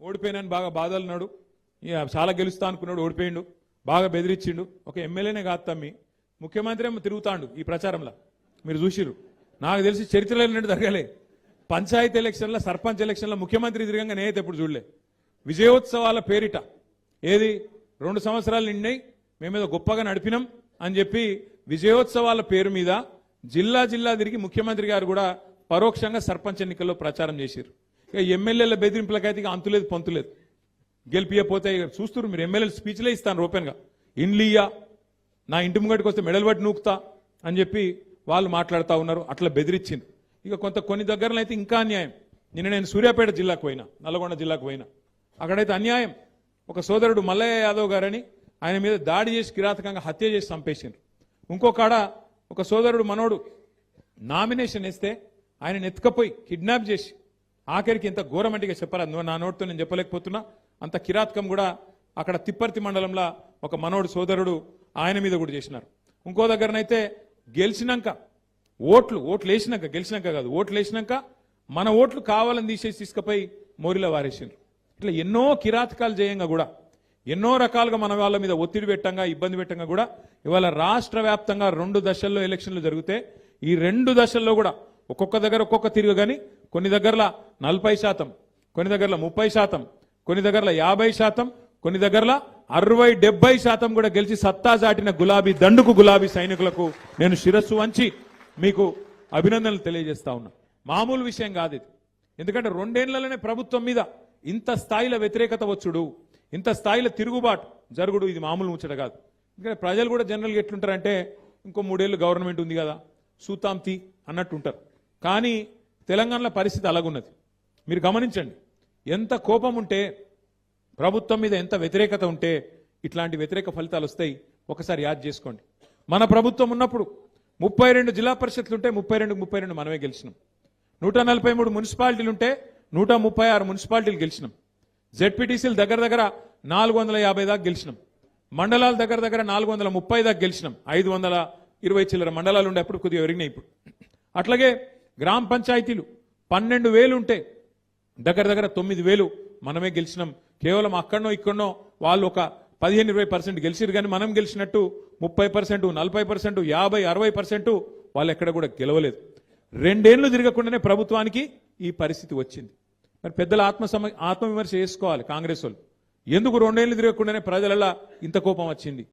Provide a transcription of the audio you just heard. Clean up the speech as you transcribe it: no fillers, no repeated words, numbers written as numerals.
ఓడిపోయినని బాగా బాధలున్నాడు, చాలా గెలుస్తా అనుకున్నాడు, ఓడిపోయిండు, బాగా బెదిరించిండు. ఒక ఎమ్మెల్యేనే కాదు తమ్మి, ముఖ్యమంత్రి ఏమో తిరుగుతాండు ఈ ప్రచారంలో. మీరు చూసిర్రు, నాకు తెలిసి చరిత్రలో ఏంటంటే జరగలే. పంచాయతీ ఎలక్షన్లో, సర్పంచ్ ఎలక్షన్లో ముఖ్యమంత్రి తిరగంగా నేనైతే ఎప్పుడు చూడలే. విజయోత్సవాల పేరిట ఏది 2 సంవత్సరాలు నిండినాయి, మేమేదో గొప్పగా నడిపినాం అని చెప్పి విజయోత్సవాల పేరు మీద జిల్లా జిల్లా తిరిగి ముఖ్యమంత్రి గారు కూడా పరోక్షంగా సర్పంచ్ ఎన్నికల్లో ప్రచారం చేశారు. ఇక ఎమ్మెల్యేల బెదిరింపులకైతే ఇక అంతులేదు పొంతులేదు. గెలిపియపోతే చూస్తున్నారు మీరు, ఎమ్మెల్యేలు స్పీచ్లే ఇస్తాను ఓపెన్గా, ఇండ్లియా నా ఇంటి ముంగటికి వస్తే మెడల్ పట్టి నూకుతా అని చెప్పి వాళ్ళు మాట్లాడుతూ ఉన్నారు. అట్లా బెదిరించింది. ఇక కొన్ని దగ్గరలో అయితే ఇంకా అన్యాయం. నిన్న నేను సూర్యాపేట జిల్లాకు పోయినా, నల్గొండ జిల్లాకు పోయినా, అక్కడైతే అన్యాయం. ఒక సోదరుడు మల్లయ్య యాదవ్ గారని ఆయన మీద దాడి చేసి కిరాతకంగా హత్య చేసి చంపేసిండ్రు. ఇంకొకాడ ఒక సోదరుడు మనోడు నామినేషన్ వేస్తే ఆయన ఎత్తుకపోయి కిడ్నాప్ చేసి, ఆఖరికి ఎంత ఘోరమంటిగా చెప్పాలి, నా నోటితో నేను చెప్పలేకపోతున్నా, అంత కిరాతకం కూడా అక్కడ తిప్పర్తి మండలంలో ఒక మనోడు సోదరుడు ఆయన మీద కూడా చేసినారు. ఇంకో దగ్గరనైతే గెలిచినాక ఓట్లు వేసినాక, గెలిచినాక కాదు, ఓట్లు వేసినాక మన ఓట్లు కావాలని తీసేసి తీసుకుపోయి మోరిలో వారేసిండ్రు. ఇట్లా ఎన్నో కిరాతకాలు చేయంగా కూడా, ఎన్నో రకాలుగా మన వాళ్ళ మీద ఒత్తిడి పెట్టంగా, ఇబ్బంది పెట్టంగా కూడా ఇవాళ రాష్ట్ర వ్యాప్తంగా 2 దశల్లో ఎలక్షన్లు జరిగితే ఈ 2 దశల్లో కూడా ఒక్కొక్క దగ్గర ఒక్కొక్క తిరుగు, కానీ కొన్ని దగ్గరలో 40%, కొన్ని దగ్గరలో 30%, కొన్ని దగ్గరలో 50%, కొన్ని దగ్గరలో 60-70% కూడా గెలిచి సత్తా చాటిన గులాబీ దండుకు, గులాబీ సైనికులకు నేను శిరస్సు వంచి మీకు అభినందనలు తెలియజేస్తా ఉన్నా. మామూలు విషయం కాదు ఇది. ఎందుకంటే 2 ఏళ్లలోనే ప్రభుత్వం మీద ఇంత స్థాయిలో వ్యతిరేకత వచ్చుడు, ఇంత స్థాయిలో తిరుగుబాటు జరుగుడు, ఇది మామూలు ముచ్చట కాదు. ఎందుకంటే ప్రజలు కూడా జనరల్గా ఎట్లుంటారంటే, ఇంకో 3 ఏళ్ళు గవర్నమెంట్ ఉంది కదా, సూతాంతి అన్నట్టు ఉంటారు. కానీ తెలంగాణలో పరిస్థితి అలాగున్నది. మీరు గమనించండి, ఎంత కోపం ఉంటే, ప్రభుత్వం మీద ఎంత వ్యతిరేకత ఉంటే ఇట్లాంటి వ్యతిరేక ఫలితాలు వస్తాయి. ఒకసారి యాద్ చేసుకోండి. మన ప్రభుత్వం ఉన్నప్పుడు 32 జిల్లా పరిషత్లు ఉంటే 32 మనమే గెలిచినాం. 143 మున్సిపాలిటీలు ఉంటే 136 మున్సిపాలిటీలు గెలిచినాం. జెడ్పీటీసీలు దగ్గర దగ్గర 450 దాకా గెలిచినాం. మండలాలు దగ్గర దగ్గర 430 దాకా గెలిచినాం. 520 చిల్లర మండలాలు ఉండే అప్పుడు కొద్దిగా పెరిగినాయి ఇప్పుడు. అట్లాగే గ్రామ పంచాయతీలు 12,000 ఉంటే దగ్గర దగ్గర 9,000 మనమే గెలిచినాం. కేవలం అక్కడనో ఇక్కడనో వాళ్ళు ఒక 15-20% గెలిచిరు, కానీ మనం గెలిచినట్టు 30%, 40%, 50-60% వాళ్ళు ఎక్కడ కూడా గెలవలేదు. 2 ఏళ్లు తిరగకుండానే ప్రభుత్వానికి ఈ పరిస్థితి వచ్చింది. మరి పెద్దల ఆత్మవిమర్శ చేసుకోవాలి కాంగ్రెస్ వాళ్ళు. ఎందుకు 2 ఏళ్లు తిరగకుండానే ప్రజలలో ఇంత కోపం వచ్చింది?